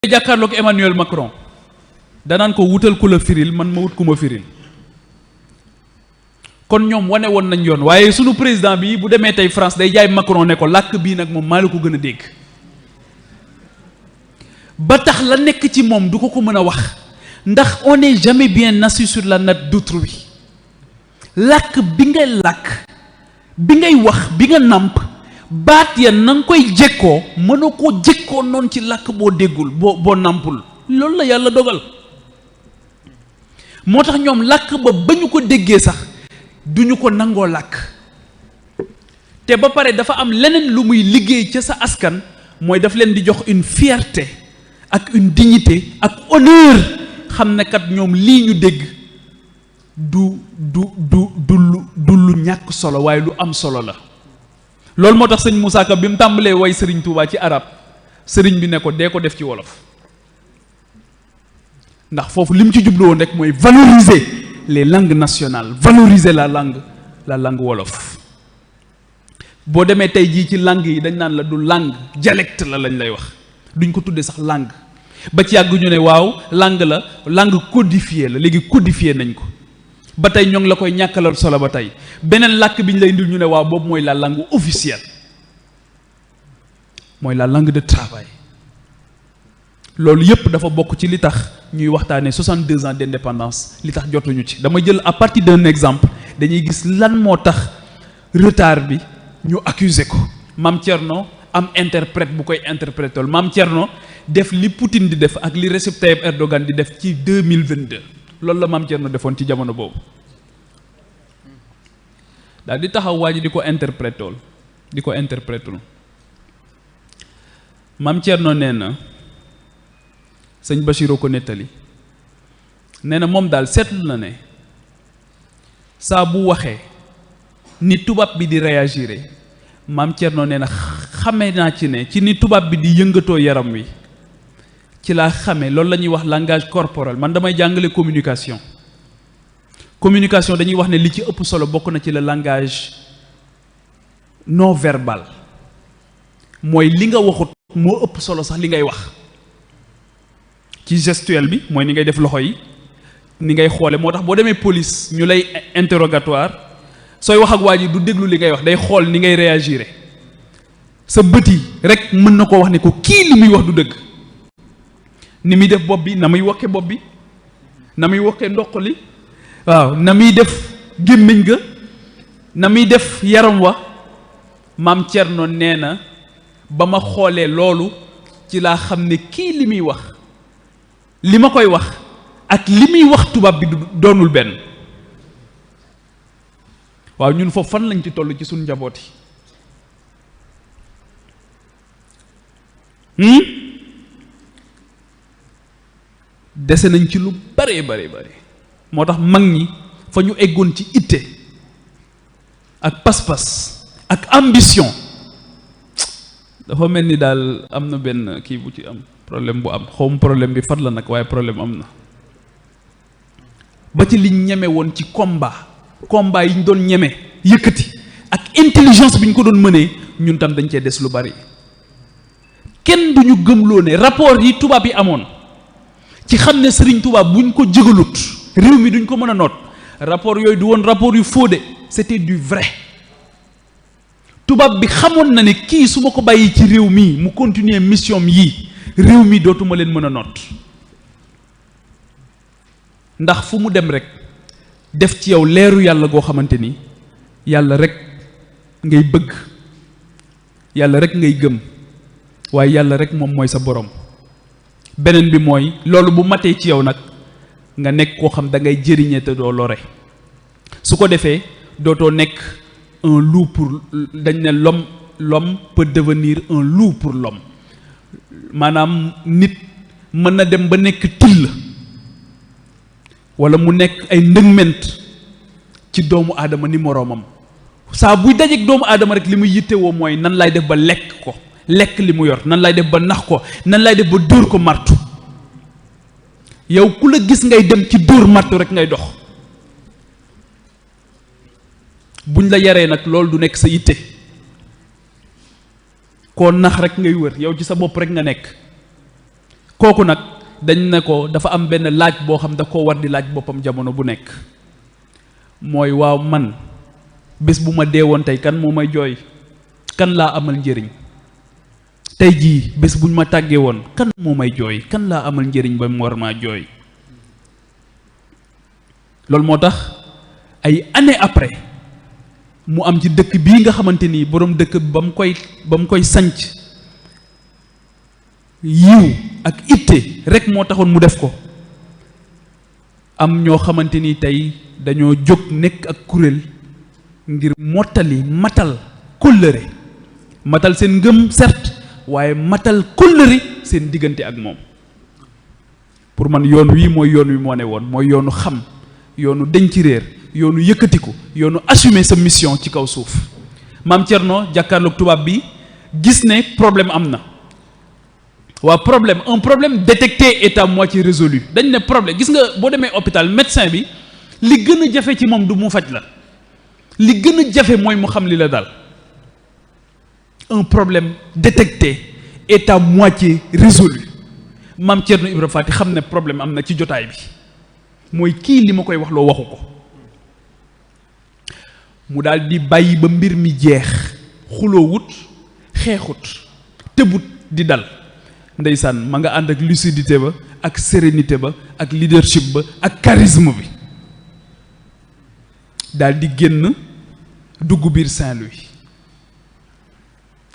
jàkkaarloog Emmanuel Macron danaan ko wutal ku la firil man ma wut ku ma firil kon ñoom wane woon nañ yoon waaye sunu président bi bu demee tey France day jaay Macron ne ko làkk bii nag moom maa la ko gën a dégg ba tax la nekk ci moom du ko ko mën a wax ndax on n'est jamais bien assis sur la natte d'autrui làkk bi ngay làkk bi ngay wax bi nga nàmp baat ya na nga koy jekkoo mënoo koo jekkoo noonu ci làkk boo déggul boo nàmpul loolu la yàlla dogal moo tax ñoom làkk ba ñu ko déggee sax duñu ko nangoo làkk te ba pare dafa am leneen lu muy liggéey ca sa askan mooy daf leen di jox une fierté ak une dignité ak honneur xam ne kat ñoom lii ñu dégg du lu ñàkk solo waaye lu am solo la loolu moo tax sëñ Moussa Ka bi mu tàmbalee way sëriñ Touba ci arab sëriñ bi ne ko dee ko def ci wolof ndax foofu li mu ci jublu woon rek mooy valoriser les langues nationales valoriser la langue wolof boo demee tey jii ci langue yi dañ naan la du langue dialecte la lañ lay wax duñ ko tuddee sax langue ba ci yàgg ñu ne waaw langue codifiée la léegi codifié nañ ko ba tey ñoo ngi la koy ñàkkalal solo ba tey beneen làkk bi ñu lay indil ñu ne waaw boobu mooy la langue officielle mooy la langue de travail loolu yépp dafa bokk ci li tax ñuy waxtaanee 62 ans d'indépendance li tax jotuñu ci dama jël à partir d'un exemple dañuy gis lan moo tax retard bi ñu accuser ko Mame Thierno am interprète bu koy interpréter Mame Thierno def li Poutine di def ak li Recep Tayyip Erdogan di def ci 2022 loolu la Mame Thierno defoon ci jamono boobu daal di taxaw waa ji di ko interpréter Mame Thierno nee na sëñ Bachiroo ko nettali nee na moom daal seetlu na ne saa bu waxee ni tubaab bi di réagir Mame Thierno nee na xame naa ci ne ci ni tubaab bi di yëngatoo yaram wi ci laa xame loolu la ñuy wax langage corporel man damay jàngale communication dañuy wax ne li ci ëpp solo bokk na ci le langage non verbal mooy li nga waxut moo ëpp solo sax li ngay wax ci gestuel bi mooy ni ngay def loxo yi ni ngay xoole moo tax boo demee police ñu lay interrogatoire sooy wax ak waa ji du déglu li ngay wax day xool ni ngay réagir sa bët yi rek mën na koo wax ne ko kii li muy wax du dëgg ni muy def bopp bi na muy wokke bopp bi na muy wokke ndox li waaw na muy def gémmiñ ga na muy def yaram wa Mame Thierno nee na ba ma xoolee loolu ci laa xam ne kii li muy wax li ma koy wax ak li muy wax tubaab bi du doonul benn waaw ñun foofu fan lañ ci toll ci suñ njaboot yi dese nañ ci lu bare moo tax mag ñi fa ñu eggoon ci itte ak pas-pas ak ambition dafa mel ni daal am na benn kii bu ci am problème bu am xawma problème bi fan la nag waaye problème am na ba ci liñ ñeme woon ci combat yi ñu doon ñeme yëkkati ak intelligence bi ñu ko doon mënee ñun tam dañ cee des lu bari kenn duñu gëmloo ne rapport yi tubaab yi amoon ci xam ne Serigne Touba buñ ko jëgalut réew mi duñ ko mën a noot rapport yooyu du woon rapport yu faux de c'était du vrai tubaab bi xamoon na ne kii su ma ko bàyyi ci réew mi mu continuer mission yii réew mi dootuma leen mën a noot ndax fu mu dem rek def ci yow leeru yàlla goo xamante ni yàlla rek ngay bëgg yàlla rek ngay gëm waaye yàlla rek moom mooy sa borom beneen bi mooy loolu bu matee ci yow nag nga nekk koo xam da ngay jëriñee te doo lore su ko defee dootoo nekk un loup pour dañ ne l'homme peut devenir un loup pour l'homme maanaam nit mën na dem ba nekk till wala mu nekk ay ndëgment ci doomu aadama ni moroomam saa buy dajeek doomu aadama rek li muy yittewoo mooy nan lay def ba lekk ko lekk li mu yor nan lay def ba nax ko nan lay def ba dóor ko martu yow ku la gis ngay dem ci dóor martu rek ngay dox buñ la yaree nag loolu du nekk sa yitte koo nax rek ngay wër yow ci sa bopp rek nga nekk kooku nag dañ ne ko dafa am benn laaj boo xam da koo war di laaj boppam jamono bu nekk mooy waaw man bés bu ma deewoon tey kan moo may jooy kan laa amal njëriñ tey jii bés buñ ma tàggee woon kan moo may jooy kan laa amal njëriñ ba mu war maa jooy loolu moo tax ay année après mu am ci dëkk bii nga xamante ni boroom dëkk ba mu koy sanc yiw ak itte rek moo taxoon mu def ko am ñoo xamante ni tey dañoo jóg nekk ak kuréel ngir mottali matal kóllëre matal seen ngëm certes waaye matal kóllëre seen diggante ak moom pour man yoon wi mooy yoon wi moo ne woon mooy yoonu xam yoonu denc réer yoonu yëkkatiku yoonu assumer sa mission ci kaw suuf maam Thierno jàkkaarloog tubaab bi gis ne problème am na waa problème un problème détecté est à moitié résolu dañ ne problème gis nga boo demee hôpital médecin bi li gën a jafe ci moom du mu faj la li gën a jafe mooy mu xam li la dal un problème détecté est à moitié résolu maam Thierno Ibra Faty xam ne problème am na ci jotaay bi mooy kii li ma koy wax loo waxu ko mu daal di bàyyi ba mbir mi jeex xuloowut xeexut tëbut di dal ndeysaan ma nga ànd ak lucidité ba ak sérénité ba ak leadership ba ak charisme bi daal di génn dugg biir Saint-Louis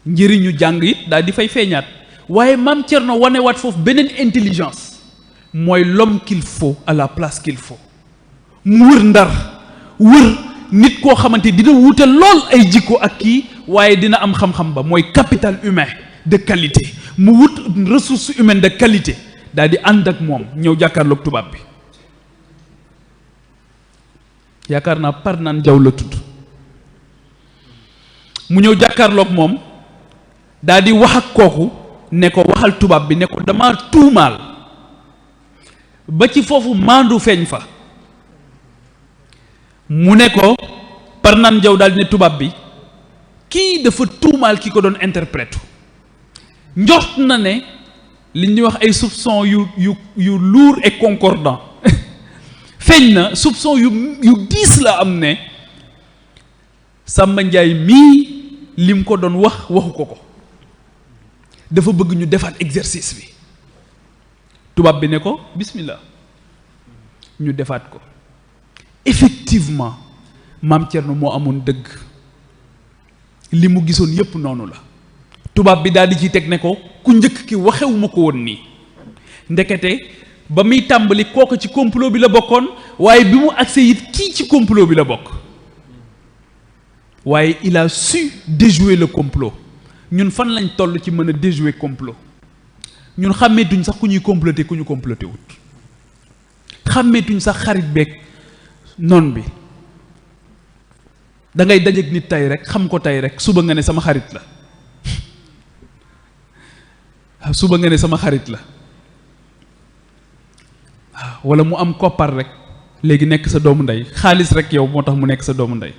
njëriñu jàng it daal di fay feeñaat waaye maam Thierno wanewaat foofu beneen intelligence mooy l'homme qu'il faut à la place qu'il faut mu wër Ndar wër nit koo xamante dina wuute lool ay jikko ak kii waaye dina am xam-xam ba mooy capital humain de qualité mu wut ressource humaine de qualité daal di ànd ak moom ñëw jàkkaarloog tubaab bi yaakaar naa Parnaan Jaw la tudd mu ñëw jàkkaarloog moom daal di wax ak kooku ne ko waxal tubaab bi ne ko dama tuumaal ba ci foofu maandu feeñ fa mu ne ko Parnaan Jaw daal di ne tubaab bi kii dafa tuumaal ki ko doon interprète njort na ne li ñuy wax ay soupçons yu lourd et concordant feeñ na soupçon yu diis la am ne Samba Ndiaye mii lim ko doon waxu ko dafa bëgg ñu defaat exercice bi tubaab bi ne ko bismillah ñu defaat ko effectivement maam Thierno moo amoon dëgg li mu gisoon yépp noonu la tubaab bi daal di ci teg ne ko ku njëkk ki waxewuma ko woon nii ndekete ba muy tàmbali kooku ci complot bi la bokkoon waaye bi mu agsee it kii ci complot bi la bokk waaye il a su déjouer le complot ñun fan lañ toll ci mën a déjouer complot ñun xàmmeetuñ sax ku ñuy comploter ku ñu comploter wut xàmmeetuñ sax xarit beeg noon bi da ngay dajeek nit tey rek xam ko tey rek suba nga ne sama xarit la suba nga ne sama xarit la waaw walla mu am koppar rek léegi nekk sa doomu ndey xaalis rek yow moo tax mu nekk sa doomu ndey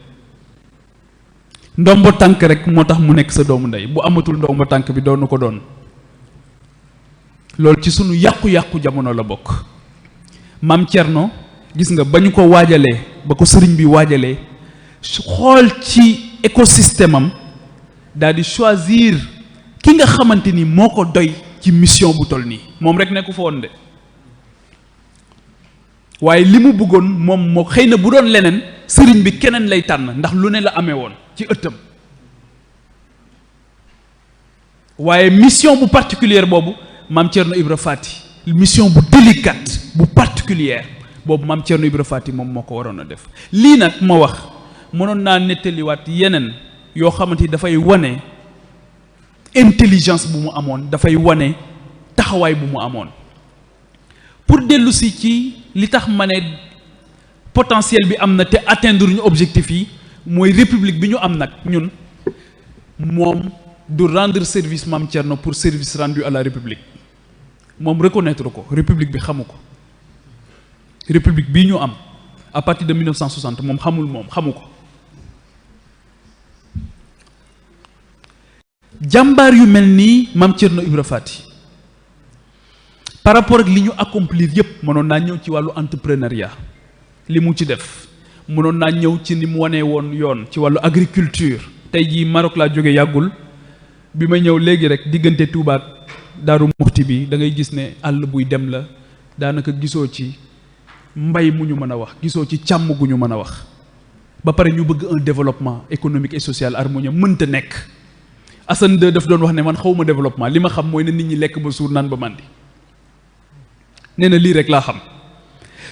ndombo tànk rek moo tax mu nekk sa doomu ndey bu amatul ndombo tànk bi doonu ko doon loolu ci sunu yàqu-yàqu jamono la bokk maam Thierno gis nga ba ñu ko waajalee ba ko sëriñ bi waajalee xool ci écosystème am daal di choisir ki nga xamante ni moo ko doy ci mission bu toll nii moom rek nekku fa woon de waaye li mu bëggoon moom moo xëy na bu doon leneen sëriñ bi keneen lay tànn ndax lu ne la amee woon ci ëttam waaye mission bu particulière boobu maam Thierno Ibra Faty mission bu délicate bu particulière boobu maam Thierno Ibra Faty moom moo ko waroon a def lii nag ma wax mënoon naa nettaliwaat yeneen yoo xamante ni dafay wane intelligence bu mu amoon dafay wane taxawaay bu mu amoon pour dellu si ci li tax ma ne potentiel bi am na te atteindre ñu objectif yi mooy république bi ñu am nag ñun moom du rendre service maam Thierno pour service rendu à la république moom reconnaître ko république bi xamu ko république bii ñu am à partir de 1960 moom xamu ko jàmbaar yu mel nii maam Thierno Ibra Faty par rapport ak li ñu accomplir yépp mënoon naa ñëw ci wàllu entrepreneuriat li mu ci def mënoon naa ñëw ci ni mu wanee woon yoon ci wàllu agriculture tey jii Maroc laa jóge yàggul bi ma ñëw léegi rek diggante Touba ak Daaru Muxti bi da ngay gis ne àll buy dem la daanaka gisoo ci mbay mu ñu mën a wax gisoo ci càmm gu ñu mën a wax ba pare ñu bëgg un développement économique et social harmonieux mënta nekk Assane II daf doon wax ne man xawma développement li ma xam mooy ne nit ñi lekk ba suur naan ba màndi nee na lii rek laa xam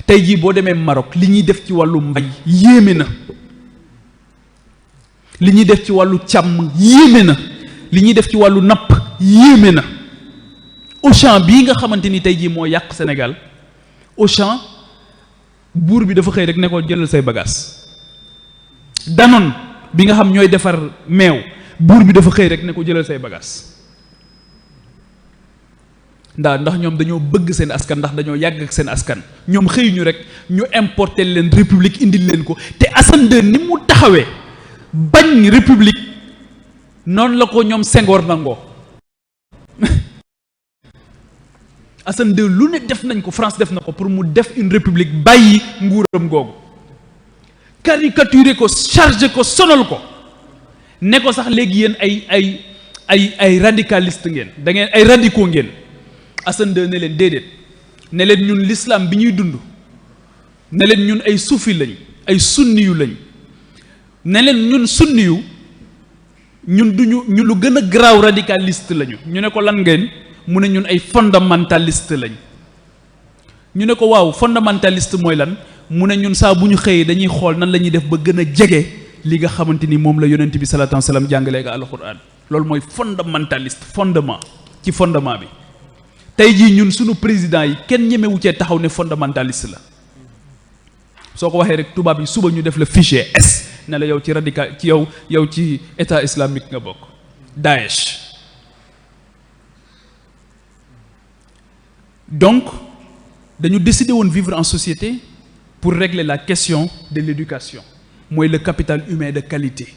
tey jii boo demee Maroc li ñuy def ci wàllu mbay yéeme na li ñuy def ci wàllu càmm yéeme na li ñuy def ci wàllu napp yéeme na Auchan bii nga xamante ni tey jii moo yàq Sénégal Auchan buur bi dafa xëy rek ne ko jëlal say bagages Danone bi nga xam ñooy defar meew buur bi dafa xëy rek ne ko jëlal say bagages ndax ñoom dañoo bëgg seen askan ndax dañoo yàgg ak seen askan ñoom xëyuñu rek ñu importer leen république indil leen ko te Assane II ni mu taxawee bañ république noonu la ko ñoom Senghor nangoo Assane II lu ne def nañ ko France def na ko pour mu def une république bàyyi nguuram googu caricaturer ko charger ko sonal ko ne ko sax léegi yéen ay radicaliste ngeen da ngeen ay radicaux ngeen Assane II ne leen déedéet ne leen ñun l'islam bi ñuy dund ne leen ñun ay sufi lañ ay sunni yu lañ ne leen ñun sunni yu ñun duñu ñu lu gën a garaaw radicaliste lañu ñu ne ko lan ngeen mu ne ñun ay fondamentaliste lañ ñu ne ko waaw fondamentaliste mooy lan mu ne ñun saa bu ñu xëyee dañuy xool nan la ñuy def ba gën a jege li nga xamante ni moom la yonent bi sallallahu alayhi wa sallam jàngalee ak alquran loolu mooy fondamentaliste fondement ci fondement bi tey jii ñun sunu président yi kenn ñemewu cee taxaw ne fondamentaliste la soo ko waxee rek tubaab yi suba ñu def la fichier S ne la yow ci radical ci yow ci état islamique nga bokk Daesh. Donc dañu décidé woon vivre en société pour régler la question de l'éducation mooy le capital humain de qualité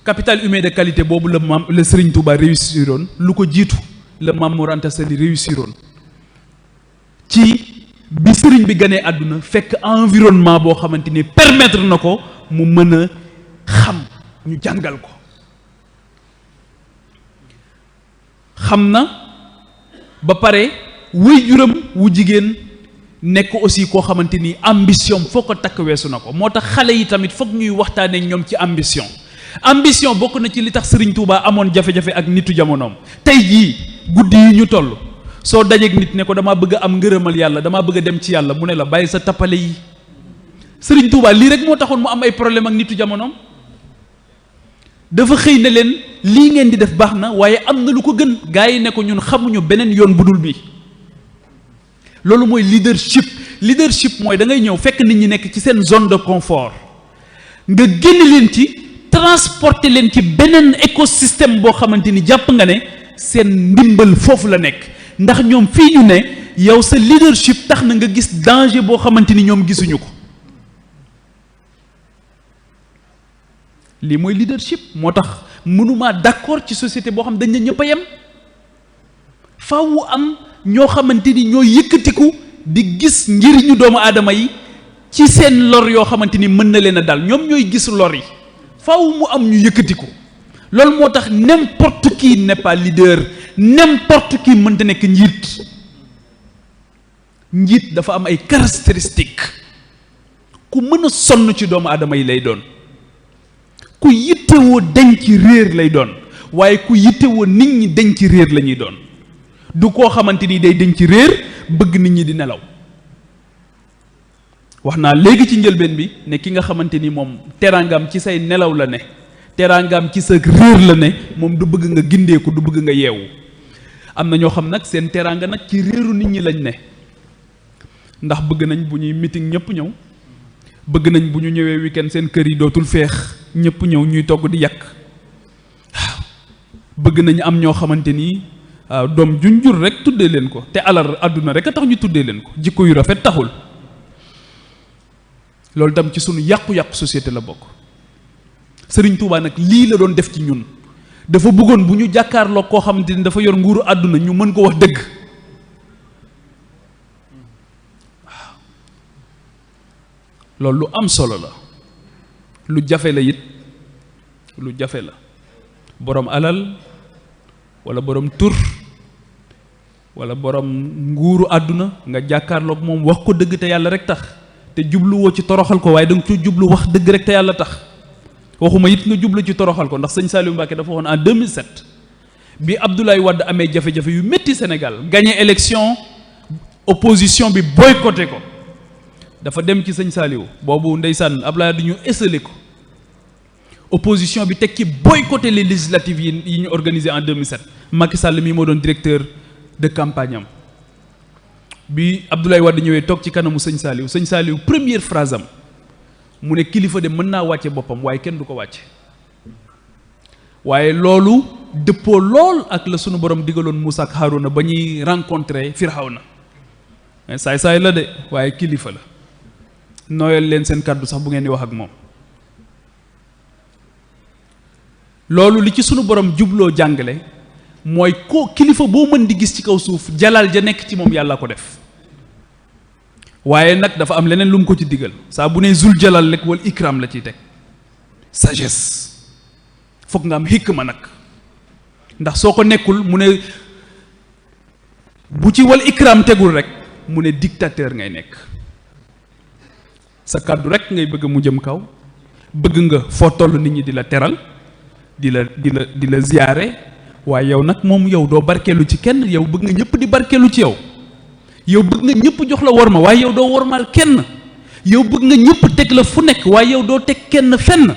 capital humain de qualité boobu la Serigne Touba réussiroon lu ko jiitu la Mame Mor Anta Sali réussiroon ci bi Serigne bi ganee àdduna fekk environnement boo xamante ni permettre na ko mu mën a xam ñu jàngal ko xam na ba pare waajuram wu jigéen nekk aussi koo xamante ni ambition foo ko takk weesu na ko moo tax xale yi tamit foog ñuy waxtaanee ñoom ci ambition bokk na ci li tax Serigne Touba amoon jafe-jafe ak nitu jamonoom tey jii guddi yi ñu toll soo dajeeg nit ne ko damaa bëgg a am ngërëmal yàlla damaa bëgg a dem ci yàlla mu ne la bàyyi sa tappale yi Serigne Touba lii rek moo taxoon mu am ay problème ak nitu jamonoom dafa xëy ne leen lii ngeen di def baax na waaye am na lu ko gën gaa yi ne ko ñun xamuñu beneen yoon bu dul bii loolu mooy leadership mooy da ngay ñëw fekk nit ñi nekk ci seen zone de confort nga génn leen ci transporter leen ci beneen écosystème boo xamante ni jàpp nga ne seen ndimbal foofu la nekk ndax ñoom fii ñu ne yow sa leadership tax na nga gis danger boo xamante ni ñoom gisuñu ko lii mooy leadership moo tax mënumaa d'accord ci société boo xam dañ ne ñëpp a yem faaw am ñoo xamante ni ñoo yëkkatiku di gis njëriñu doomu aadama yi ci seen lor yoo xamante ni mën na leen a dal ñoom ñooy gis lor yi faaw mu am ñu yëkkatiku loolu moo tax n'importe qui n'est pas leader n'importe qui mënta nekk njiit dafa am ay caractéristiques ku mën a sonn ci doomu aadama yi lay doon ku yittewoo denc réer lay doon waaye ku yittewoo nit ñi denc réer la ñuy doon du koo xamante ni day denc réer bëgg nit ñi di nelaw wax naa léegi ci njëlbeen bi ne ki nga xamante ni moom teraangam ci say nelaw la ne teraangam ci sa réer la ne moom du bëgg nga gindeeku du bëgg nga yeewu am na ñoo xam nag seen teraanga nag ci réeru nit ñi lañ ne ndax bëgg nañ bu ñuy meeting ñëpp ñëw bëgg nañ bu ñu ñëwee weekend seen kër yi dootul feex ñëpp ñëw ñuy togg di yàq waaw bëgg nañ am ñoo xamante ni waaw doom juñ jur rek tuddee leen ko te alal àdduna rek a tax ñu tuddee leen ko jikko yu rafet taxul loolu tam ci sunu yàqu-yàqu société la bokk Serigne Touba nag lii la doon def ci ñun dafa bëggoon bu ñu jàkkaarloo koo xamante ni dafa yor nguuru àdduna ñu mën ko wax dëgg loolu lu am solo la, lu jafe la it, lu jafe la. Borom alal wala borom tur wala borom nguuru àdduna nga jàkkaarloog moom wax ko dëgg te yàlla rek tax, te jubluwoo ci toroxal ko, waaye danga ci jublu wax dëgg rek te yàlla tax. waxuma it nga jublu ci toroxal ko, ndax sëñ Saliou Mbacké dafa waxoon en 2007 bi Abdoulaye Wade amee jafe-jafe yu métti Sénégal, gagné élection, opposition bi boycotté ko, dafa dem ci sëñ Saliou, boobu ndeysaan Abdoulaye Wade ñu esselé ko, opposition bi teg ci boycotté les législatives yi ñu organisé en 2007. Macky Sall mii moo doon directeur de campagne am. Bi Abdoulaye Wade ñëwee toog ci kanamu sëñ Saliou première phrase am mu ne kilifa de mën naa wàcce boppam waaye kenn du ko wàcce. waaye loolu dëppoo lool ak la sunu borom digaloon Moussa ak Harouna ba ñuy rencontré Firawna. saay-saay la de waaye kilifa la, nooyal leen seen kàddu sax bu ngeen di wax ak moom. loolu li ci sunu borom jubloo jàngale mooy ko kilifa boo mën di gis ci kaw suuf jalal ja nekk ci moom yàlla ko def. waaye nag dafa am leneen lu mu ko ci digal, saa bu ne zul jalal rek wal ikram la ciy teg, sagesse. foog nga am hikma nag, ndax soo ko nekkul mu ne bu ci wal ikram tegul rek mu ne dictateur ngay nekk. sa kàddu rek ngay bëgg mu jëm kaw, bëgg nga foo toll nit ñi di la teral, di la ziyaare, waaye yow nag moom yow doo barkeelu ci kenn, yow bëgg nga ñëpp di barkeelu ci yow. yow bëgg nga ñëpp jox la worma waaye yow doo wormaal kenn. yow bëgg nga ñëpp teg la fu nekk waaye yow doo teg kenn fenn.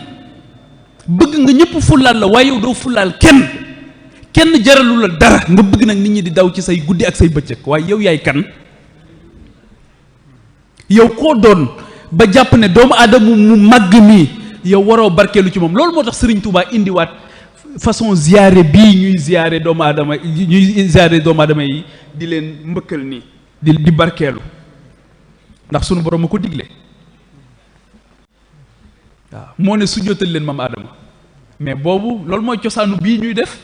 bëgg nga ñëpp fulaal la waaye yow doo fulaal kenn jaralu la dara, nga bëgg nag nit ñi di daw ci say guddi ak say bëccëg. waaye yow yaay kan? yow koo doon ba jàpp ne doomu aadama mu màgg nii yow waroo barkeelu ci moom. loolu moo tax Serigne Touba indiwaat façon ziyaare bii ñuy ziyaare doomu aadama yi di leen mbëkkal nii di barkeelu, ndax sunu borom a ko digle. waaw moo ne su jotal leen maam aadama, mais boobu loolu mooy cosaanu bii ñuy def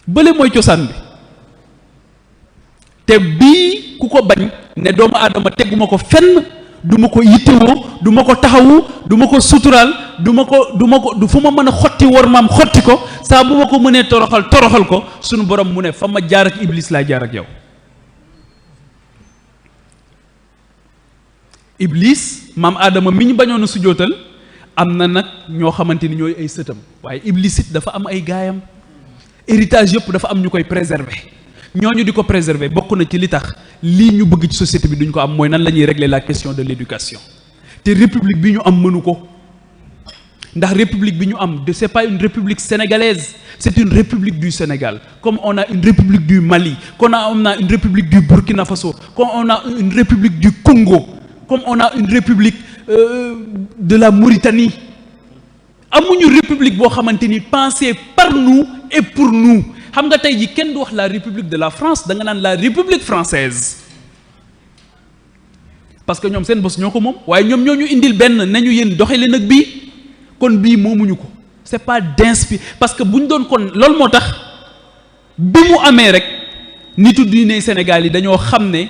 bële mooy cosaan bi. te bii ku ko bañ ne doomu aadama teguma ko fenn, du ma ko yittewoo, du ma ko taxawu, du ma ko suturaal, du fu ma mën a xotti war maam xotti ko, saa bu ma ko mënee toroxal ko. sunu borom mu ne fa ma jaar ak iblis laa jaar ak yow. iblis maam aadama mi ñu bañoon a sujootal am na nag ñoo xamante ni ñooy ay sëtam, waaye iblis it dafa am ay gaayam. héritage yëpp dafa am ñu koy préserver, ñooñu di ko préserver bokk na ci li tax lii ñu bëgg ci société bi duñ ko am, mooy nan la ñuy régler la question de l'éducation. te république bi ñu am mënu ko, ndax république bi ñu am c'est pas une république sénégalaise, c'est une république du Sénégal, comme on a une république du Mali, comme on a une république du Burkina Faso, comme on a une république du Congo, comme on a une république de la Mauritanie. amuñu république boo xamante ni pensée par nous et pour nous. xam nga tey ji kenn du wax la république de la France, da nga naan la république française, parce que ñoom seen bos ñoo ko moom. waaye ñoom ñoo ñu indil benn nañu yéen doxe leen ak bii, kon bii moomuñu ko. c'est pas d'inspire, parce que bu ñu doon kon loolu moo tax bi mu amee rek nitu diine Sénégal yi dañoo xam ne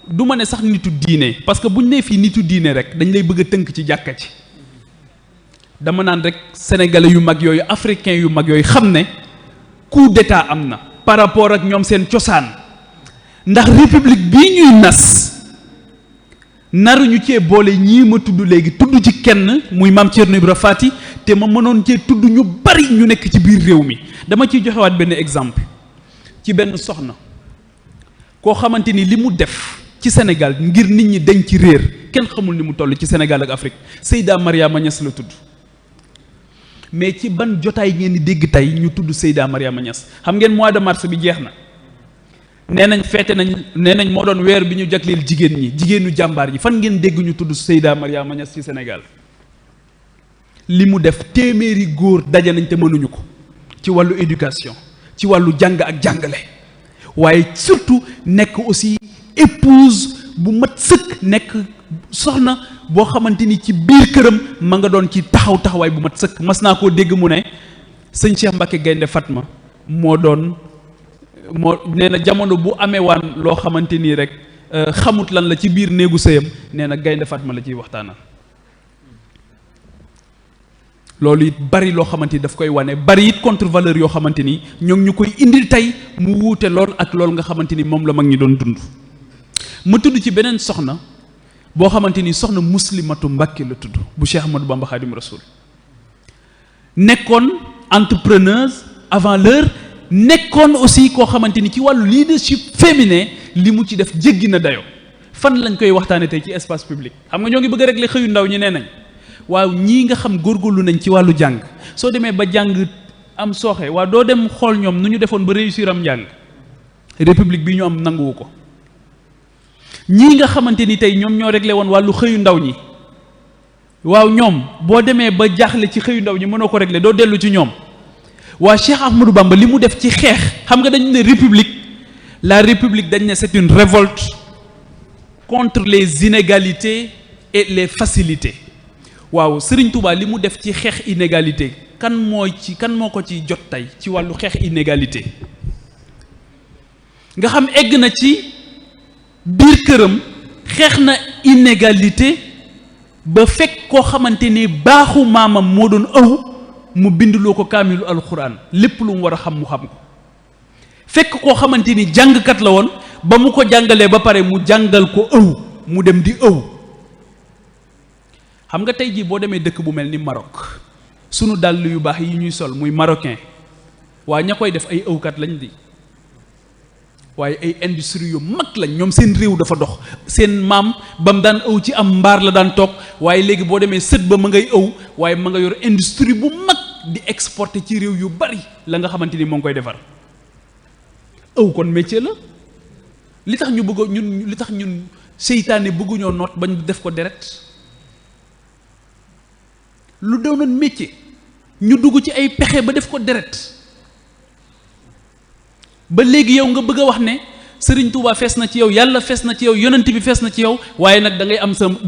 du ma ne sax nitu diine, parce que bu ñu nee fii nitu diine rek dañ lay bëgg a tënk ci jàkka ci. dama naan rek sénégalais yu mag yooyu, africains yu mag yooyu xam ne coup d'état am na par rapport ak ñoom seen cosaan, ndax république bii ñuy nas naruñu cee boole ñii ma tudd léegi, tudd ci kenn muy maam Thierno Ibra Fati, te ma mënoon cee tudd ñu bari ñu nekk ci biir réew mi. dama ciy joxewaat benn exemple ci benn soxna koo xamante ni li mu def ci Sénégal ngir nit ñi dañ ci réer kenn xamul ni mu toll ci Sénégal ak Afrique. Seyda Mariama Niass la tudd. mais ci ban jotaay ngeen di dégg tey ñu tudd Seyda Mariama Niass? xam ngeen mois de mars bi jeex na, nee nañ feete nañ moo doon weer bi ñu jagleel jigéen ñi, jigéenu jàmbaar yi. fan ngeen dégg ñu tudd Seyda Mariama Niass ci Sénégal? li mu def téeméeri góor daje nañ te mënuñu ko ci wàllu éducation, ci wàllu jàng ak jàngale, waaye surtout nekk aussi épouse bu mat sëkk, nekk soxna boo xamante ni ci biir këram ma nga doon ci taxawaay bu mat sëkk. mas naa koo dégg mu ne sëñ Cheikh Mbacke Gaynde Fatma moo nee na jamono bu amee waan loo xamante nii rek xamut lan la ci biir néegu sëyam nee na Gaynde Fatma la ciy waxtaanal. loolu it bari loo xamante ni daf koy wane bari it contre valeur yoo xamante ni ñoo ngi ñu koy indil tey mu wuute lool ak loolu nga xamante ni moom la mag ñi doon dund. ma tudd ci beneen soxna boo xamante ni soxna Muslimatu Mbàkke la tudd bu Cheikh Ahmadou Bamba Khadim Rasoul nekkoon entrepreneuse avant l'heure nekkoon aussi koo xamante ni ci wàllu leadership féminin li mu ci def jéggi na dayoo. fan lañ koy waxtaane tey ci espace public xam nga ñoo ngi bëgg rek le xëyu ndaw ñi nee nañ waaw ñii nga xam góorgóorlu nañ ci wàllu jàng soo demee ba jàng am sooxe waaw doo dem xool ñoom nu ñu defoon ba réussir am njàng république bi ñu am nanguwu ko. ñii nga xamante ni tey ñoom ñoo réglé woon wàllu xëyu ndaw ñi waaw ñoom boo demee ba jaaxle ci xëyu ndaw ñi mënoo ko réglé doo dellu ci ñoom. waa Cheikh Ahmadou Bamba li mu def ci xeex xam nga dañu ne république la république dañ ne c'est une révolte contre les inégalités et les facilités waaw Serigne Touba li mu def ci xeex inégalité kan moo ko ci jot tey ci wàllu xeex inégalité nga xam egg na ci biir këram xeex na inégalité ba fekk koo xamante ni baaxu maamam moo doon ëw mu binduloo ko kaamilu alxuraan lépp lu mu war a xam mu xam ko fekk koo xamante ni jàngkat la woon ba mu ko jàngalee ba pare mu jàngal ko ëw mu dem di ëw xam nga tey jii boo demee dëkk bu mel ni Maroc sunu dàll yu baax yi ñuy sol muy marocain waa ña koy def ay ëwkat lañ di waaye ay industrie yu mag lañ ñoom seen réew dafa dox seen maam ba mu daan ëw ci am mbaar la daan toog waaye léegi boo demee sët ba ma ngay ëw waaye ma nga yor industrie bu mag di exporter ci réew yu bari la nga xamante ni moo ngi koy defar ëw kon métier la li tax ñu bëgg li tax ñun seytaane bëgguñoo noot bañ def ko deret lu doonoon métier ñu dugg ci ay pexe ba def ko deret ba léegi yow nga bëgg a wax ne Serigne Touba fees na ci yow yàlla fees na ci yow yonent bi fees na ci yow waaye nag da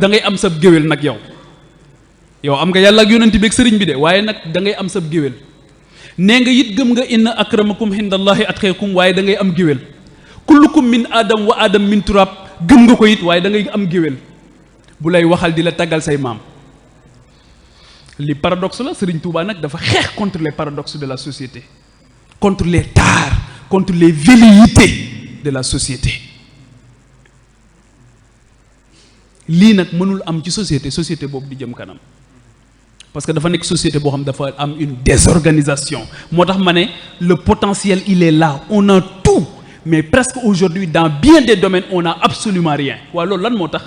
ngay am sa géwél nag yow am nga yàlla ak yonent bi ak sëriñ bi de waaye nag da ngay am sa géwél nee nga it gëm nga inna akramakum indallahi atqakum waaye da ngay am géwél kullukum min adam wa adam min turab gëm nga ko it waaye da ngay am géwél bu lay waxal di la taggal say maam li paradoxe la Serigne Touba nag dafa xeex contre les paradoxes de la société contre les tares contre les velléités de la société lii nag mënul am ci société boobu di jëm kanam parce que dafa nekk société boo xam dafa am une désorganisation moo tax ma ne le potentiel il est là on a tout mais presque aujourd'hui dans bien des domaines on n'a absolument rien waaw loolu lan moo tax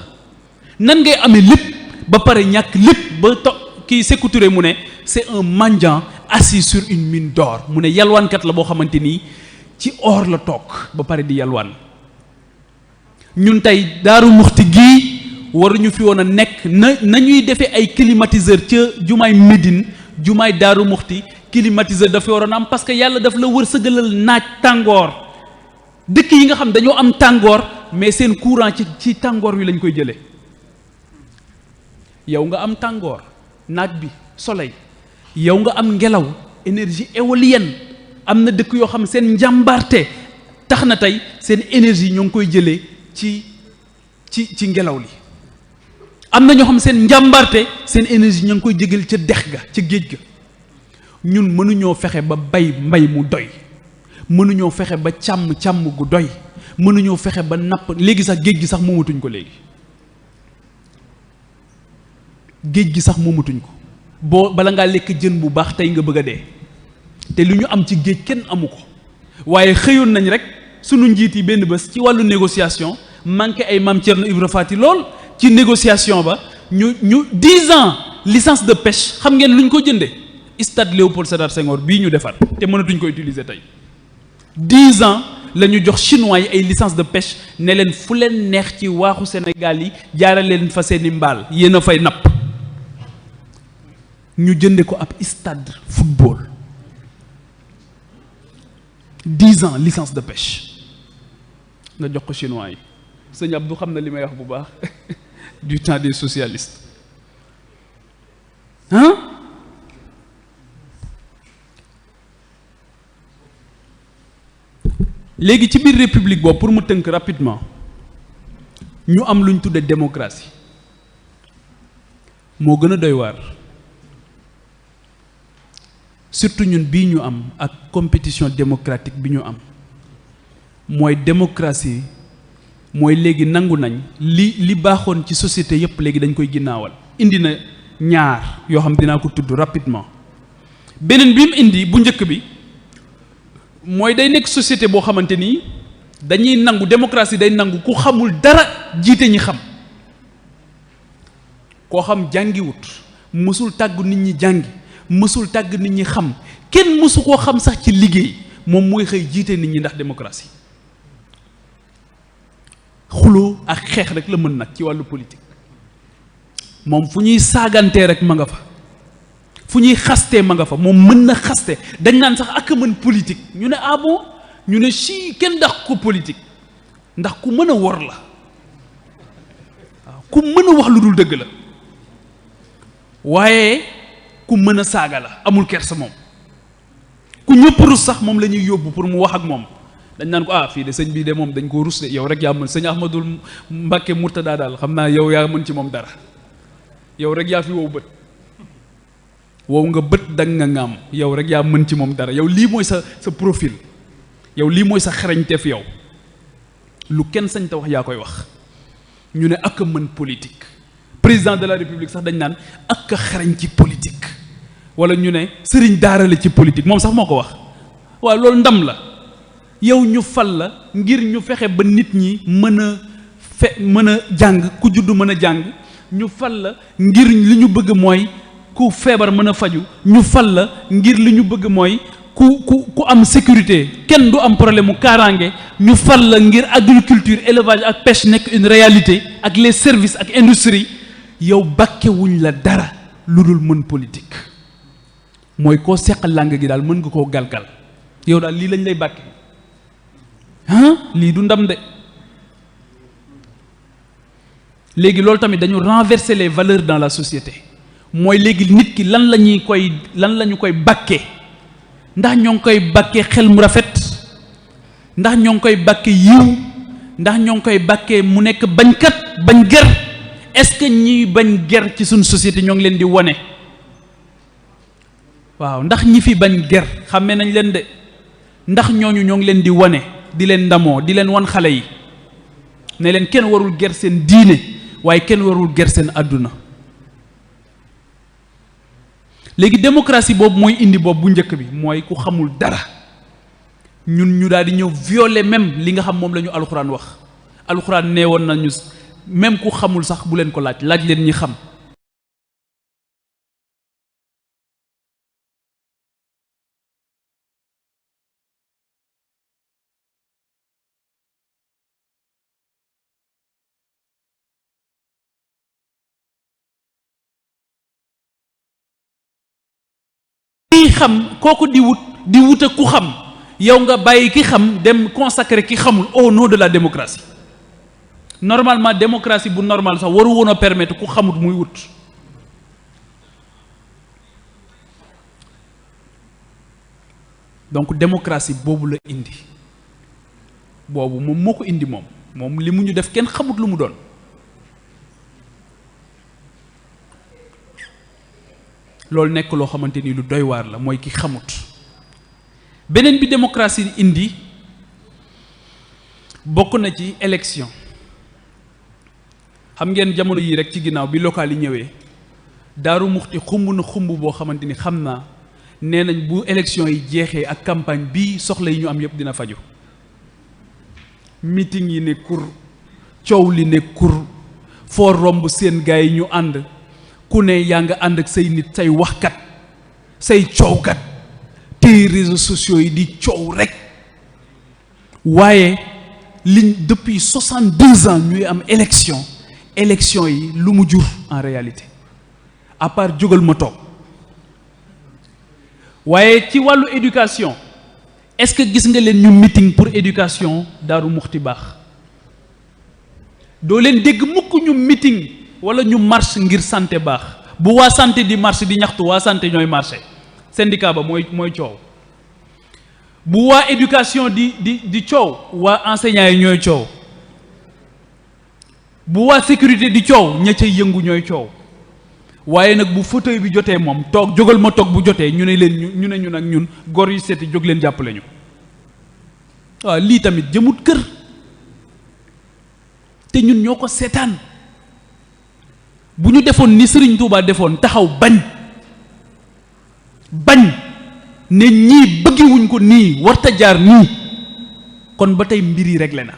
nan ngay amee lépp ba pare ñàkk lépp ba kii Sékou Touré mu ne c'est un mendiant assis sur une mine d'or mu ne yalwaankat la boo xamante nii ci or la toog ba pare di yalwaan ñun tey Daaru Muxti gii waruñu fi woon a nekk nañuy defee ay climatiseur ca jumaay Médine jumaay Daaru Muxti climatiseur dafa waroon am parce que yàlla daf la wërsëgalal naaj tàngoor dëkk yi nga xam dañoo am tàngoor mais seen courant ci tàngoor wi lañ koy jëlee yow nga am tàngoor naaj bi soleil yow nga am ngelaw énergie éolienne am na dëkk yoo xam seen njàmbarte tax na tey seen énergie ñoo ngi koy jëlee ci ngelaw li am na ñoo xam seen njàmbarte seen énergie ñoo ngi koy jégal ca dex ga ca géej ga ñun mënuñoo fexe ba bay mbay mu doy mënuñoo fexe ba càmm gu doy mënuñoo fexe ba napp léegi sax géej gi sax moomatuñ ko léegi géej gi sax moomatuñ ko boo bala ngaa lekk jën bu baax tey nga bëgg a dee te lu ñu am ci géej kenn amu ko waaye xëyoon nañ rek sunu njiit yi benn bés ci wàllu négociation manqué ay Mame Thierno Ibra Fati lool ci négociation ba ñu 10 ans licence de pêche xam ngeen lu ñu ko jëndee stade Léopold Sédar Senghor bii ñu defar te mënatuñ ko utiliser tey 10 ans la ñu jox chinois yi ay licence de pêche ne leen fu leen neex ci waaxu Sénégal yi jaara leen fa seeni mbaal yéen a fay napp ñu jënde ko ab stade football 10 ans licence de pêche nga jox ko chinois yi sëñ Abdou xam na li may wax bu baax du temps des socialistes léegi ci biir république boobu pour mu tënk rapidement ñu am luñ tudde démocratie moo gën a doy waar surtout ñun bii ñu am ak compétition démocratique bi ñu am mooy démocratie mooy léegi nangu nañ li baaxoon ci société yépp léegi dañ koy ginnaawal indi na ñaar yoo xam dinaa ko tudd rapidement beneen bi mu indi bu njëkk bi mooy day nekk société boo xamante ni dañuy nangu démocratie day nangu ku xamul dara jiite ñi xam koo xam jàngiwut mësul tàgg nit ñi jàngi mësul tàgg nit ñi xam kenn mësu koo xam sax ci liggéey moom mooy xëy jiite nit ñi ndax démocratie xuloo ak xeex rek la mën nag ci wàllu politique moom fu ñuy saagantee rek ma nga fa fu ñuy xastee ma nga fa moom mën na xaste dañ naan sax ak mën politique ñu ne ah bon ñu ne si kenn dax ko politique ndax ku mën a wor la waaw ku mën a wax lu dul dëgg la waaye ku mën a saaga la amul kersa moom ku ñëpp rus sax moom la ñuy yóbbu pour mu wax ak moom dañ naan ko ah fii de sëñ bii de moom dañ koo rus de yow rek yaa mën sëñ Ahmadul Mbàkke Murtada daal xam naa yow yaa mën ci moom dara yow rek yaa fi wow bët wow nga bët dang nga ngaam yow rek yaa mën ci moom dara yow lii mooy sa profil yow lii mooy sa xarañteef yow lu kenn sañ te wax yaa koy wax ñu ne ak a mën politique président de la république sax dañ naan ak a xarañ ci politique wala ñu ne sëriñ daarale ci politique moom sax moo ko wax waaw loolu ndam la yow ñu fal la ngir ñu fexe ba nit ñi mën a jàng ku juddu mën a jàng ñu fal la ngir li ñu bëgg mooy ku feebar mën a faju ñu fal la ngir li ñu bëgg mooy ku am sécurité kenn du am problème mu kaaraange ñu fal la ngir agriculture élevage ak pêche nekk une réalité ak les services ak industrie yow bàkkewuñ la dara lu dul mën politique mooy koo seqal làng gi daal mën nga koo galgal yow daal lii lañ lay bàkke lii du ndam de léegi loolu tamit dañu renverser les valeurs dans la société mooy léegi nit ki lan la ñu koy bàkkee ndax ñoo ngi koy bàkkee xel mu rafet ndax ñoo ngi koy bàkkee yiw ndax ñoo ngi koy bàkkee mu nekk bañkat bañ ger est-ce que ñiy bañ ger ci suñ société ñoo ngi leen di wone waaw ndax ñi fi bañ ger xàmmee nañ leen de ndax ñooñu ñoo ngi leen di wone di leen ndamoo di leen wan xale yi ne leen kenn warul ger seen diine waaye kenn warul ger seen àdduna léegi démocratie boobu mooy indi boobu bu njëkk bi mooy ku xamul dara ñun ñu daal di ñëw violer même li nga xam moom la ñu alxuraan wax alxuraan nee woon nañu même ku xamul sax bu leen ko laaj leen ñi xam xam kooku di wut ak ku xam yow nga bàyyi ki xam dem consacrer ki xamul au nom de la démocratie normalement démocratie bu normal sax waru woon a permettre ku xamut muy wut donc démocratie boobu la indi boobu moom moo ko indi moom li mu ñu def kenn xamut lu mu doon loolu nekk loo xamante ni lu doy waar la mooy ki xamut beneen bi démocratie indi bokk na ci élection xam ngeen jamono yii rek ci ginnaaw bi local yi ñëwee Daaru Muxti xumb na xumb boo xamante ni xam naa nee nañ bu élection yi jeexee ak campagne bii soxla yi ñu am yëpp dina faju meeting yi ne kur coow li ne kur foo romb seen gaay yi ñu ànd ku ne yaa nga ànd ak say nit say waxkat say coowkat te réseaux sociaux yi di coow rek waaye liñ depuis 62 ans ñuy am élection yi lu mu jur en réalité à part jógal ma toog waaye ci wàllu éducation est-ce que gis nga leen ñu meeting pour éducation Daaru Muxti baax doo leen dégg mukk ñu meeting wala ñu marche ngir santé baax bu waa santé di marche di ñaxtu waa santé ñooy marché syndicat ba mooy coow bu waa éducation di coow waa enseignants yi ñooy coow bu waa sécurité di coow ña cay yëngu ñooy coow waaye nag bu fauteuil bi jotee moom toog jógal ma toog bu jotee ñu ne leen ñu ne ñun ak ñun gor yu seeti jóg leen jàppale ñu waaw lii tamit jëmut kër te ñun ñoo ko seetaan bu ñu defoon ni Serigne Touba defoon taxaw bañ ne ñii bëggiwuñ ko nii warta jaar nii kon ba tey mbir yi réglé na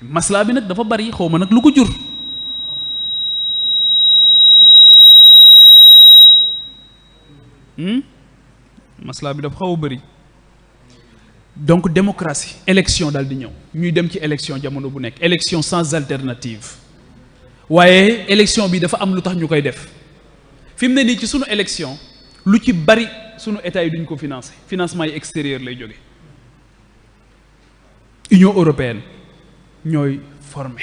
maslaa bi nag dafa bari xaw ma nag lu ko jur maslaa bi dafa xaw a bari donc démocratie élection daal di ñëw ñuy dem ci élection jamono bu nekk élection sans alternative waaye élection bi dafa am lu tax ñu koy def fi mu ne nii ci sunu élection lu ci bari sunu état yi duñ ko financer financement yi extérieur lay jóge Union européenne ñooy formé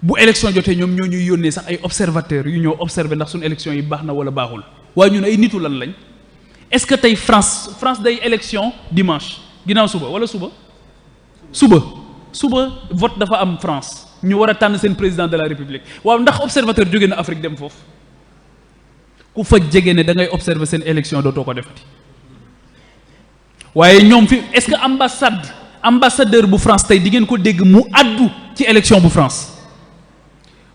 bu élection jotee ñoom ñoo ñuy yónnee sax ay observateurs yu ñëw observer ndax sunu élection yi baax na wala baaxul waaye ñun ay nitu lan lañ est-ce que tey France day élection dimanche ginnaaw suba wala suba vote dafa am France ñu war a tànn seen président de la république waaw ndax observateur jóge na Afrique dem foofu ku fa jege ne da ngay observer seen élection dootoo ko defati waaye ñoom fi est-ce que ambassadeur bu France tey di ngeen ko dégg mu addu ci élection bu France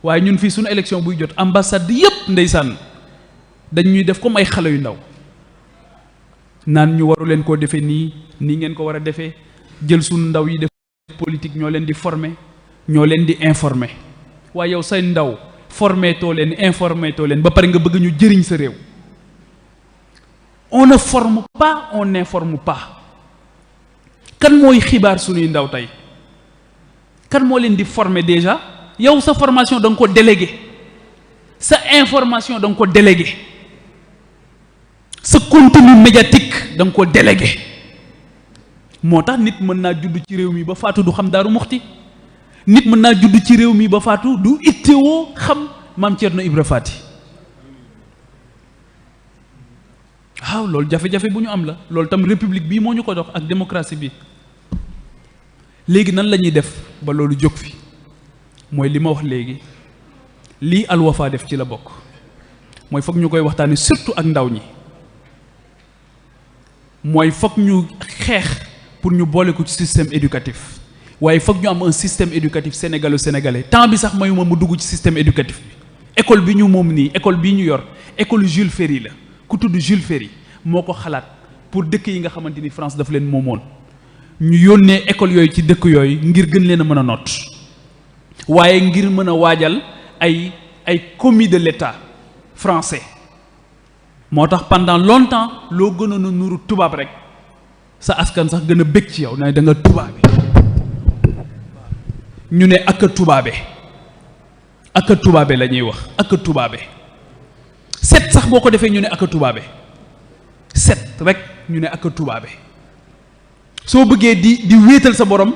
waaye ñun fii suñu élection buy jot ambassade yépp ndeysaan dañ ñuy def comme ay xale yu ndaw naan ñu waru leen koo defee nii ngeen ko war a defee jël suñu ndaw yi def politique ñoo leen di former ñoo leen di informer waaye yow say ndaw formé too leen informé too leen ba pare nga bëgg ñu jëriñ sa réew on ne forme pas on n'informe pas kan mooy xibaar suñuy ndaw tey kan moo leen di former déjà yow sa formation da nga ko délégué sa information da nga ko délégué sa contenu médiatique da nga ko délégué moo tax nit mën naa judd ci réew mi ba faatu du xam Daaru Muxti nit mën naa judd ci réew mi ba faatu du ittewoo xam Maam Cerno Ibra Faati waaw loolu jafe-jafe bu ñu am la loolu tam république bii moo ñu ko dox ak démocratie bi léegi nan la ñuy def ba loolu jóg fi mooy li ma wax léegi lii Al Wafa def ci la bokk mooy foog ñu koy waxtaane surtout ak ndaw ñi mooy foog ñu xeex pour ñu boole ko ci système éducatif waaye foog ñu am un système éducatif sénégalais temps bi sax mayuma mu dugg ci système éducatif bi école bi ñu moom nii école bii ñu yor école Jules Ferry la ku tudd Jules Ferry moo ko xalaat pour dëkk yi nga xamante ni France daf leen moomoon ñu yónnee école yooyu ci dëkk yooyu ngir gën leen a mën a noot waaye ngir mën a waajal ay commis de l'État français moo tax pendant longtemps loo gënoon a nuru tubaab rek sa askan sax gën a bëgg ci yow ne da nga tubaabe ñu ne ak a tubaabe la ñuy wax ak a tubaabe set sax boo ko defee ñu ne ak a tubaabe set rek ñu ne ak a tubaabe soo bëggee di wéetal sa borom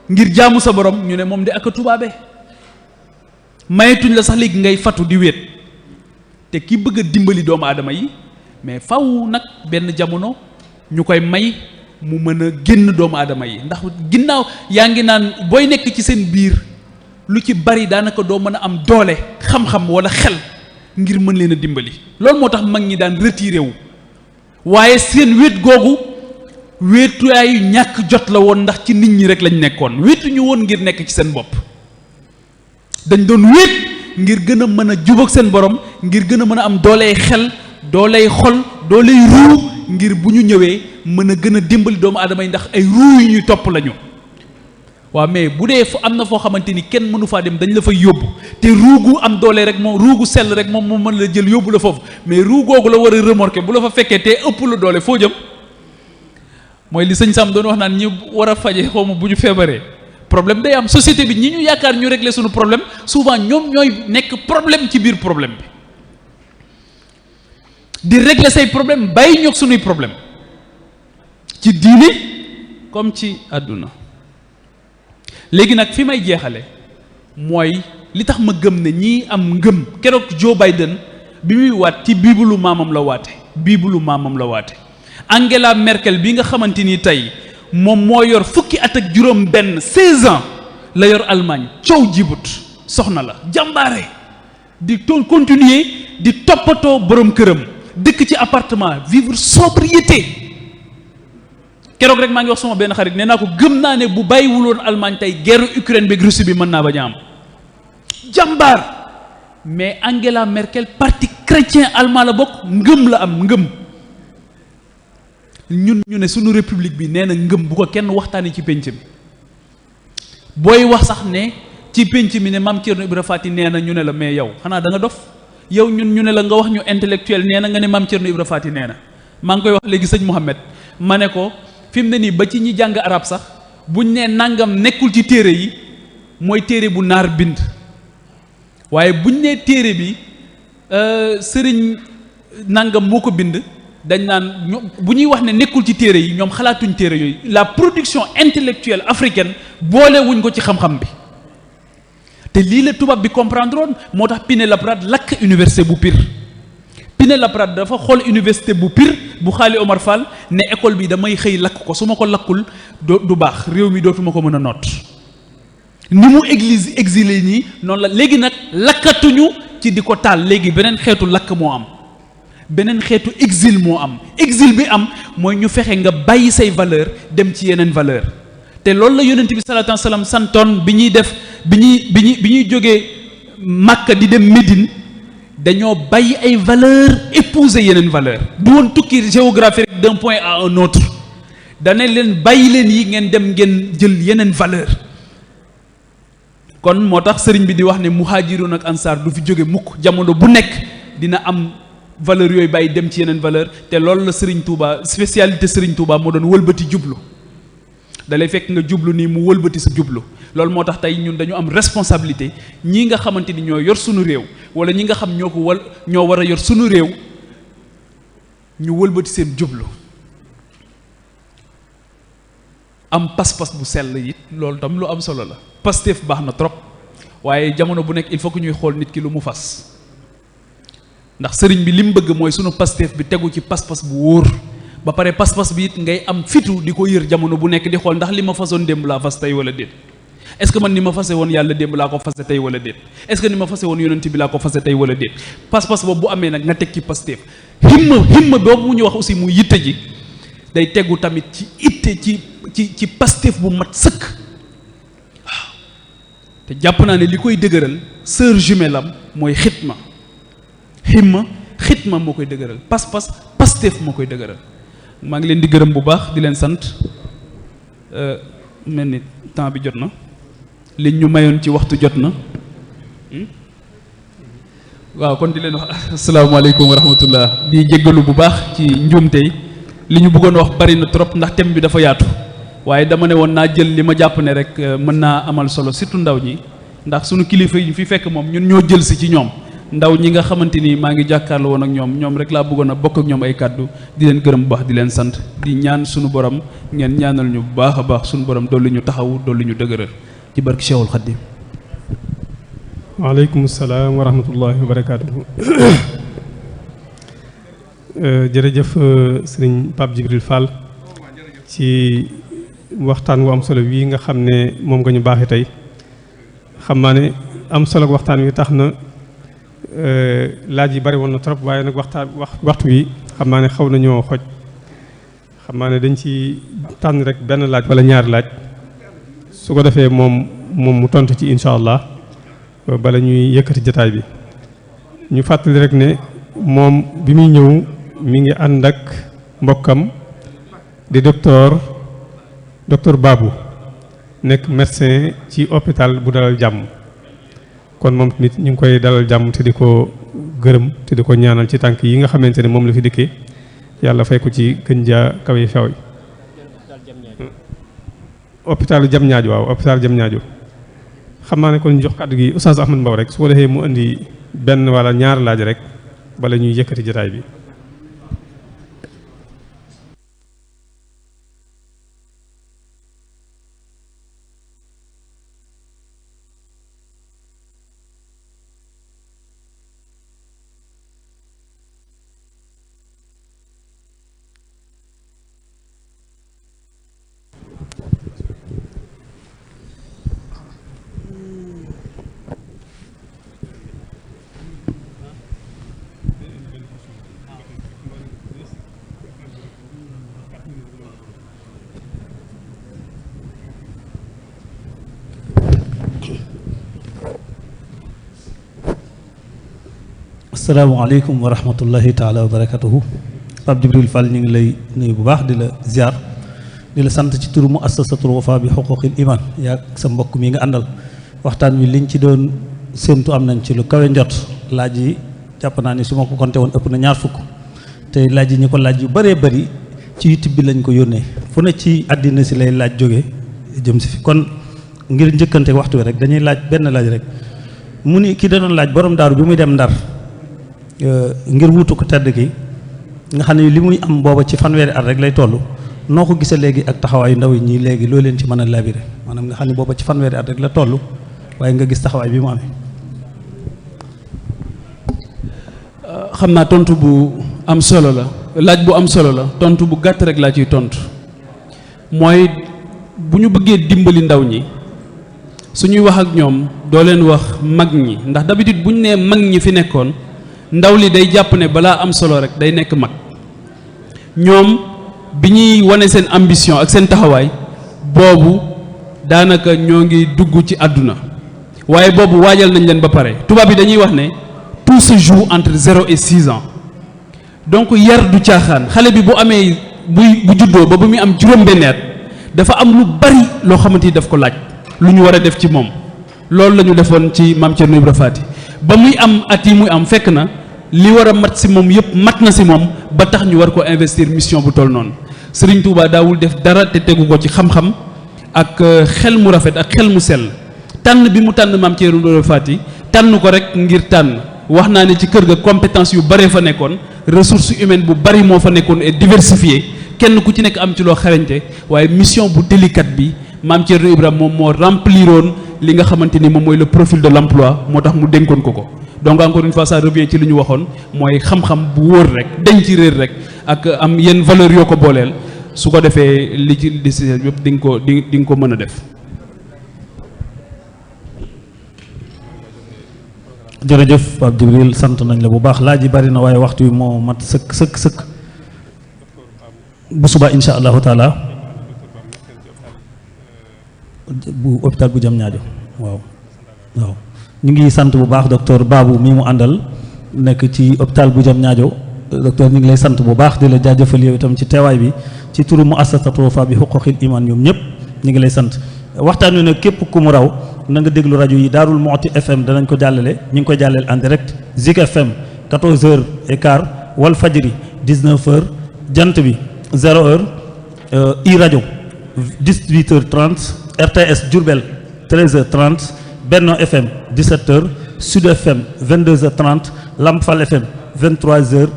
ngir jaamu sa borom ñu ne moom di ak a tubaabe mayetuñ la sax léegi ngay fatu di wéet te ki bëgg a dimbali doomu aadama yi mais faw nag benn jamono ñu koy may mu mën a génn doomu aadama yi ndax ginnaaw yaa ngi naan booy nekk ci seen biir lu ci bari daanaka doo mën a am doole xam-xam walla xel ngir mën leen a dimbali loolu moo tax mag ñi daan retiré wu waaye seen wéet googu wéetuyaayu ñàkk jot la woon ndax ci nit ñi rek lañ nekkoon wéetuñu woon ngir nekk ci seen bopp dañ doon wéet ngir gën a mën a jubóog seen borom ngir gën a mën a am dooley xel dooley xol dooley ruu ngir bu ñu ñëwee mën a gën a dimbali doomu aadama yi ndax ay ruu yu ñuy topp lañu waaw mais bu dee am na foo xamante ni kenn mënu faa dem dañ la fay yóbbu te ruugu am doole rek moom ruugu sell rek moom moo mën la jël yóbbu la foofu mais ruu googu la war a remorquer bu la fa fekkee te ëpp la doole foo jëm mooy li sëñ Sam doon wax naan ñi war a faje xaw ma bu ñu feebaree problème day am société bi ñi ñu yaakaar ñu régler suñu problème souvent ñoom ñooy nekk problème ci biir problème bi di régler say problème bàyyi ñoog suñuy problème ci diine comme ci àdduna léegi nag fi may jeexale mooy li tax ma gëm ne ñii am ngëm keroog Joe Biden bi muy waat ci biibulu maamam la waate Angela Merkel bi nga xamante ni tey moom moo yor fukki at ak juróom benn 16 ans la yor Allemagne coow jibut soxna la jàmbaare di continuer di toppatoo borom këram dëkk ci appartement vivre sobriété keroog rek maa ngi wax sama benn xarit nee naa ko gëm naa ne bu bàyyiwuloon Allemagne tey guerre Ukraine beeg Russie bi mën naa bañ a am jàmbaar mais Angela Merkel parti chrétien allemand la bokk ngëm la am ngëm ñun ñu ne sunu république bi nee na ngëm bu ko kenn waxtaanee ci pénc mi booy wax sax ne ci pénc mi ne Mame Thierno Ibra Fati nee na ñu ne la mais yow xanaa da nga dof yow ñun ñu ne la nga wax ñu intellectuel nee na nga ne Mame Thierno Ibra Fati nee na maa ngi koy wax léegi sëñ Mouhamed ma ne ko fi mu ne nii ba ci ñi jàng arab sax buñ nee nangam nekkul ci téere yi mooy téere bu naar bind waaye buñ nee téere bi sëriñ nangam moo ko bind dañ naan bu ñuy wax ne nekkul ci téere yi ñoom xalaatuñ téere yooyu la production intellectuelle africaine boole wuñ ko ci xam-xam bi te lii la tubaab bi comprendre woon moo tax Pinet-Laprade lakk université bu Pire Pinet-Laprade dafa xool université bu Pire bu Xaali Omar Fall ne école bi damay xëy lakk ko su ma ko lakkul du baax réew mi dootuma ko mën a noot ni mu exilé nii noonu la léegi nag lakkatuñu ci di ko taal léegi beneen xeetu lakk moo am beneen xeetu exil moo am exil bi am mooy ñu fexe nga bàyyi say valeur dem ci yeneen valeur te loolu la yonent bi salaatu wasalaam santoon bi ñuy def bi ñuy jógee Màkka di dem Médine dañoo bàyyi ay valeur épouser yeneen valeur du woon tukki géographique d'un point à un autre dana leen bàyyi leen yi ngeen dem ngeen jël yeneen valeur kon moo tax sëriñ bi di wax ne muhaajiroon ak ansaar du fi jóge mukk jamono bu nekk dina am valeur yooyu bàyyi dem ci yeneen valeur te loolu la sëriñ Touba spécialité sëriñ Touba moo doon wëlbati jublu dalay fekk nga jublu nii mu wëlbati sa jublu loolu moo tax tey ñun dañu am responsabilité ñii nga xamante ni ñoo yor sunu réew wala ñi nga xam ñoo war a yor sunu réew ñu wëlbati seen jublu am pas-pas bu sell it loolu tam lu am solo la Pastef baax na trop waaye jamono bu nekk il faut que ñuy xool nit ki lu mu fas ndax sëriñ bi li mu bëgg mooy sunu Pastef bi tegu ci pas-pas bu wóor ba pare pas-pas bi it ngay am fitu di ko yër jamono bu nekk di xool ndax li ma fasoon démb laa fas tey wala déet est-ce que man ni ma fase woon yàlla démb laa ko fase tey wala déet est-ce que ni ma fase woon yonent bi laa ko fase tey wala déet pas-pas boobu bu amee nag nga teg ci Pastef himma boobu mu ñu wax aussi muy yitte ji day tegu tamit ci itte ci Pastef bu mat sëkk waaw te jàpp naa ne li koy dëgëral sœur jumelle am mooy xitma xitma moo koy dëgëral Pastef moo koy dëgëral maa ngi leen di gërëm bu baax di leen sant mel ni temps bi jot na liñ ñu mayoon ci waxtu jot na waaw kon di leen wax asalaamaaleykum wa rahmatullah di jéggalu bu baax ci njuumte yi li ñu bëggoon wax bari na trop ndax thème bi dafa yaatu waaye dama ne woon naa jël li ma jàpp ne rek mën naa amal solo surtout ndaw ñi ndax sunu kilifa yi fi fekk moom ñun ñoo jël si ci ñoom ndaw ñi nga xamante ni maa ngi jàkkaarloo woon ak ñoom rek laa bëggoon a bokk ak ñoom ay kàddu di leen gërëm bu baax di leen sant di ñaan sunu borom ngeen ñaanal ñu bu baax a baax sunu borom dolli ñu taxawu dolli ñu dëgëral ci barke Cheikhul Khadim. waaleykum salaam wa rahmatullahi wa barakaatuhu. jërëjëf sëriñ Pape Djibril Fall ci waxtaan wu am solo wi nga xam ne moom nga ñu baaxee tey xam naa ne am solo waxtaan wi tax na. laaj yi bari woon na trop waaye nag waxtu wi xam naa ne xaw nañoo xoj xam naa ne dañ ci tànn rek benn laaj wala ñaari laaj su ko defee moom mu tontu ci incha allah bala ñuy yëkkati jataay bi ñu fàttali rek ne moom bi muy ñëw mi ngi ànd ak mbokkam di docteur Babou nekk médecin ci hôpital bu Dalal Jàmm kon moom nit ñu ngi koy dalal jàmm te di ko gërëm te di ko ñaanal ci tànk yi nga xamante ne moom la fi dikkee yàlla fay ko ci gën jaa kawe feew yi hôpital Diamniadio waaw hôpital Diamniadio xam naa ne kon ñu jox kàddu gi Oustaz Ahmad Mbaw rek su ko defee mu indi benn wala ñaar laaj rek bala ñuy yëkkati jotaay bi. asalaamaaleykum wa rahmatullahi taala wa barakatuhu. Pape Djibril Fall ñu ngi lay nuyu bu baax di la ziar di la sant ci turu mu assasatul wafa bi xuquqil iman yaa sa mbokk mi nga àndal waxtaan wi liñ ci doon séentu am nañ ci lu kawe njot. laaj yi jàpp naa ni su ma ko compté woon ëpp na 20 fukk te laaj yi ñi ko laaj yu bëree bëri ci YouTube bi lañ ko yónnee fu ne ci àddina si lay laaj jóge jëm si fi kon ngir njëkkante waxtu wi rek dañuy laaj benn laaj rek mu ni ki da doon laaj borom daaru bi muy dem ndar ngir wuutu ko tedd ki nga xam ne li muy am booba ci fanweeri at rek lay toll noo ko gisee léegi ak taxawaayu ndaw yi ñii léegi loo leen ci mën a labiré maanaam nga xam ne booba ci fanweeri at rek la toll waaye nga gis taxawaay bi mu amee. xam naa tontu bu am solo la laaj bu am solo la tontu bu gàtt rek laa ciy tontu mooy bu ñu bëggee dimbali ndaw ñi suñuy wax ak ñoom doo leen wax mag ñi ndax d'habitude bu ñu nee mag ñi fi nekkoon ndaw li day jàpp ne balaa am solo rek day nekk mag ñoom bi ñuy wane seen ambition ak seen taxawaay boobu daanaka ñoo ngi dugg ci àdduna waaye boobu waajal nañ leen ba pare tubaab yi dañuy wax ne tout se joue entre 0 et 6 ans donc yar du caaxaan xale bi bu amee bu juddoo ba bu muy am juróom-benn at dafa am lu bari loo xamante ni daf ko laaj lu ñu war a def ci moom loolu la ñu defoon ci maam Thierno Ibra Faty ba muy am at yi muy am fekk na li war a mat si moom yëpp mat na si moom ba tax ñu war ko investir mission bu toll noonu Serigne Touba daawul def dara te tegu ko ci xam-xam ak xel mu rafet ak xel mu sell tànn bi mu tànn maam Thierno Ibra Faty tànn ko rek ngir tànn wax naa ne ci kër ga compétence yu bare fa nekkoon ressource humaine bu bari moo fa nekkoon et diversifié kenn ku ci nekk am ci loo xarañte waaye mission bu délicate bi maam Thierno Ibra moom moo rempliroon li nga xamante ni moom mooy le profil de l'emploi moo tax mu dénkoon ko donc encore une fois ça revient ci li ñu waxoon mooy xam-xam bu wóor rek dañ ci réer rek ak am yenn valeur yoo ko booleel su ko defee li ci décision yëpp di nga ko mën a def. jërëjëf Pape Djibril sant nañ la bu baax laaj yi bari na waaye waxtu wi moo mat sëkk bu subaa insha allahu taala bu hôpital bu Diamniadio waaw ñu ngi sant bu baax docteur Babou mi mu àndal nekk ci hôpital bu Diamniadio docteur ñu ngi lay sant bu baax di la jaajëfal yow itam ci teewaay bi ci turu mu assasatul wafa bi xuquqil iman ñoom ñëpp ñu ngi lay sant waxtaan wi nag képp ku mu raw na nga déglu rajo yi Daarul Muxti FM danañ ko jàllale ñu ngi koy jàllale en direct Zik FM 14h15 Wal Fajri 19h jant bi 0h i rajo 18h30 RTS Diourbel 13h30 Benno FM 17h Sud FM 22h30 Lamp Fall FM 23h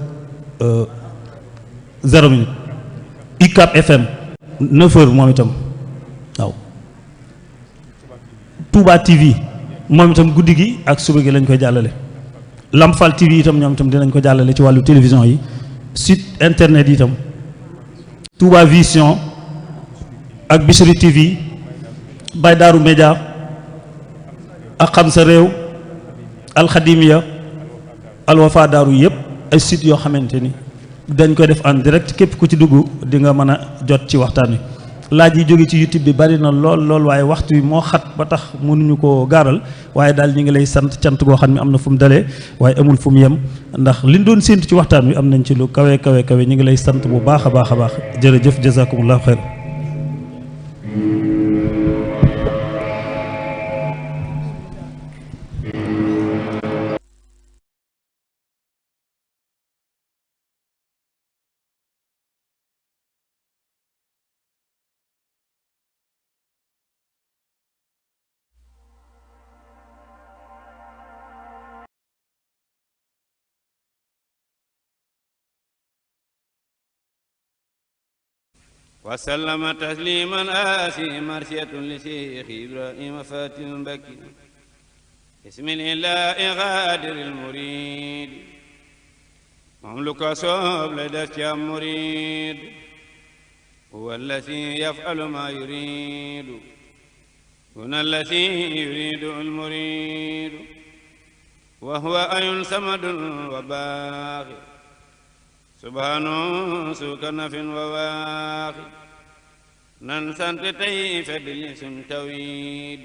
0 UCAB FM 9h moom itam waaw Touba TV moom itam guddi gi ak suba gi lañ koy jàllale Lamp Fall TV itam ñoom itam dinañ ko jàllale ci wàllu télévision yi site internet yi itam Touba Vision ak Bichri TV Baye Darou Média ak Xam Sa Réew Alxadimiya Alwafa Daaru yëpp ay sites yoo xamante ni dañ koy def en direct képp ku ci dugg di nga mën a jot ci waxtaan wi laaj yi jóge ci YouTube bi bari na lool waaye waxtu wi moo xat ba tax mënuñu koo gaaral waaye daal ñu ngi lay sant cant goo xam ne am na fu mu dalee waaye amul fu mu yem ndax liñ doon séentu ci waxtaan wi am nañ ci lu kawe ñu ngi lay sant bu baax a baax jërëjëf jazakumullahu xayr. وسلم تسليما آسي مرسية لشيخ إبراهيم فاتن بكي بسم الله غادر المريد مملك صوب لدى مريد هو الذي يفعل ما يريد هنا الذي يريد المريد وهو أي صمد وباقي سبحانه سكن وواقي ننسان تيف بالاسم تويد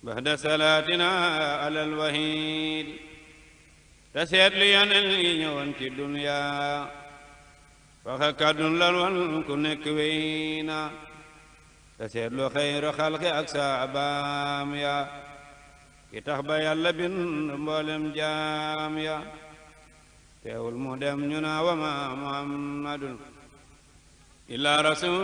بعد صلاتنا على الوحيد te seetlu yeneen yi ñëwoon ci dunya waxe kàddun lan wan ku nekk wéy na te seetlu xayru xalqi ak saabaam ya ki tax ba yàlla bind mboolem jaam ya teewul mu dem ñu naa wa ma muhammadun illa rasul